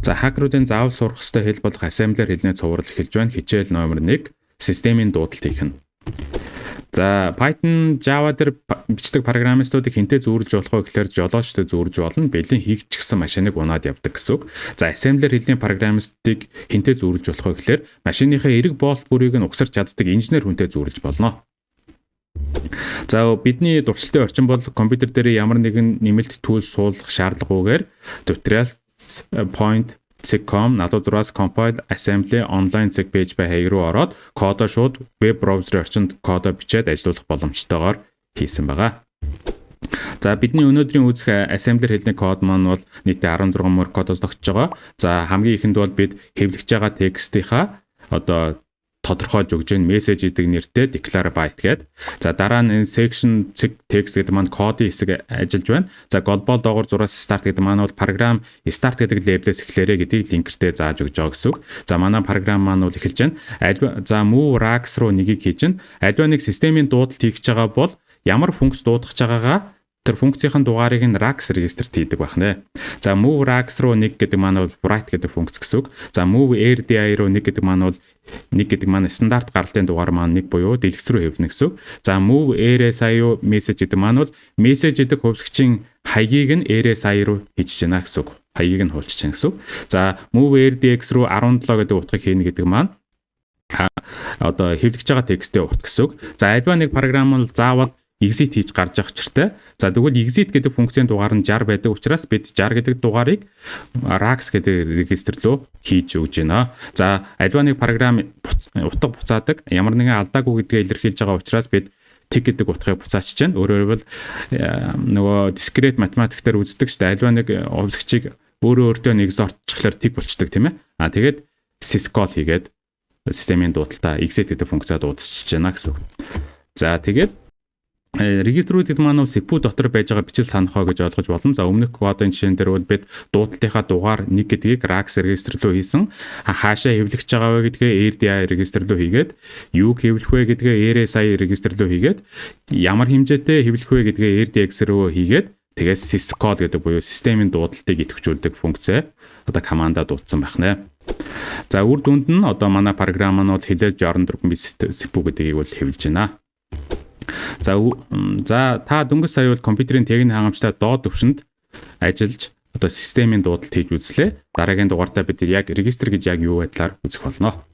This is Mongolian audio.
За хакеруудын заавал сурах ёстой хэл болох assembler хэлний цуврал эхэлж байна. Хичээл номер 1 системийн дуудалт хийх нь. За Python, Java дээр бичдэг программистуудыг хинтээ зүүрлж болох вэ гэхээр жолоочтой зүүрж болно. Бэлэн хийгдчихсэн машиныг унаад явдаг гэсэн үг. За assembler хэлний программистыг хинтээ зүүрлж болох вэ гэхээр машиныхаа эрэг боолт бүрийг нь угсарч чаддаг инженер хүнтэй зүүрлж болно. За бидний дурсалтын орчин бол компьютер дээр ямар нэгэн нэмэлт tools суулгах шаардлагагүйгээр tutorials.com надад compile assembly online zig page бай хаяг руу ороод кодоо шууд веб браузерын орчинд кодоо бичээд ажиллуулах боломжтойгоор хийсэн байгаа. За бидний өнөөдрийн үзэх assembler хэлний код маань бол нийтдээ 16 мөр кодоос тогтж байгаа. За хамгийн ихэнд бол бид хэвлэж байгаа текстийнхаа тодорхойлж өгж байгаа мессеж гэдэг нэртэй declare byte гэдэг. За дараа нь энэ section text гэдэг маань кодын хэсэг ажиллаж байна. За global доогоор зураас start гэдэг маань бол програм start гэдэг лейблээс эхлээрэй гэдгийг линкертэй зааж өгж байгаа гэсэн үг. За манай програм маань бол эхэлж байна. За move rags руу нэгийг хийж байна. Альва нэг системийн дуудалт хийх гэж байгаа бол ямар функц дуудах гэж байгаагаа тэр функцийн дугаарыг нь rags register хийдэг байна. За move rags руу нэг гэдэг маань бол write гэдэг функц гэсэн үг. За move rdi руу нэг гэдэг маань бол нэг гэдэг маань стандарт гаралтын дугаар маань нэг буюу дэлгэц рүү хэвнэ гэсэн үг. За move rsi message гэдэг маань бол message гэдэг хувьсгчийн хаягийг нь rsi руу хийчихэж байна гэсэн үг. Хаягийг нь хуулчих чинь гэсэн үг. За move rdx руу 17 гэдэг утгыг хийнэ гэдэг маань хэвлэж байгаа текстээ урт гэсэн үг. За альва нэг програм бол заавал exit хийж гарч явах учиртай. За тэгвэл exit гэдэг функцийн дугаар нь 60 байдаг учраас бид 60 гэдэг дугаарыг rags гэдэг регистр рүү хийж өгж байна. За альва нэг програм утга буцаадаг ямар нэгэн алдаагүй гэдгээ илэрхийлж байгаа учраас бид tick гэдэг утгыг буцаачиж байна. Өөрөөр хэлбэл нөгөө discrete mathematics дээр үздэг шүү дээ. Альва нэг хувьсгчийг өөртөө нэг зортчихлаар tick болчдөг тийм ээ. Тэгээд syscall хийгээд системийн дуудалтаа exit гэдэг функцаа дуудчихж байна гэсэн үг. За тэгээд регистрүүд маань SIP дотор байж байгаа бичил санахаа гэж ойлгож болно. За өмнөх кодын жишээн дээр бол бид дуудалтынхаа дугаар 1 гэдгийг rags регистр рүү хийсэн. Хаашаа хэвлэгч байгаа вэ гэдгээ rdi регистр рүү хийгээд, юуг хэвлэх вэ гэдгээ rsi регистр рүү хийгээд, ямар хэмжээтэй хэвлэх вэ гэдгээ rdx рүү хийгээд, тэгээд syscall гэдэг буюу системийн дуудалтыг идэвхжүүлдэг функцээ командаа дуудсан байна. За үр дүнд нь манай програм маань бол хэлээд 64 bit SIP гэдгийг бол хэвлэж байна. За та дөнгөж сая бол компьютерийн техникийн хангамжтай доод төвшөнд ажиллаж системийн дуудалт хийж үзлээ. Дараагийн дугаартаа бид яг регистр гэж яг юу байдлаар үзэх болно.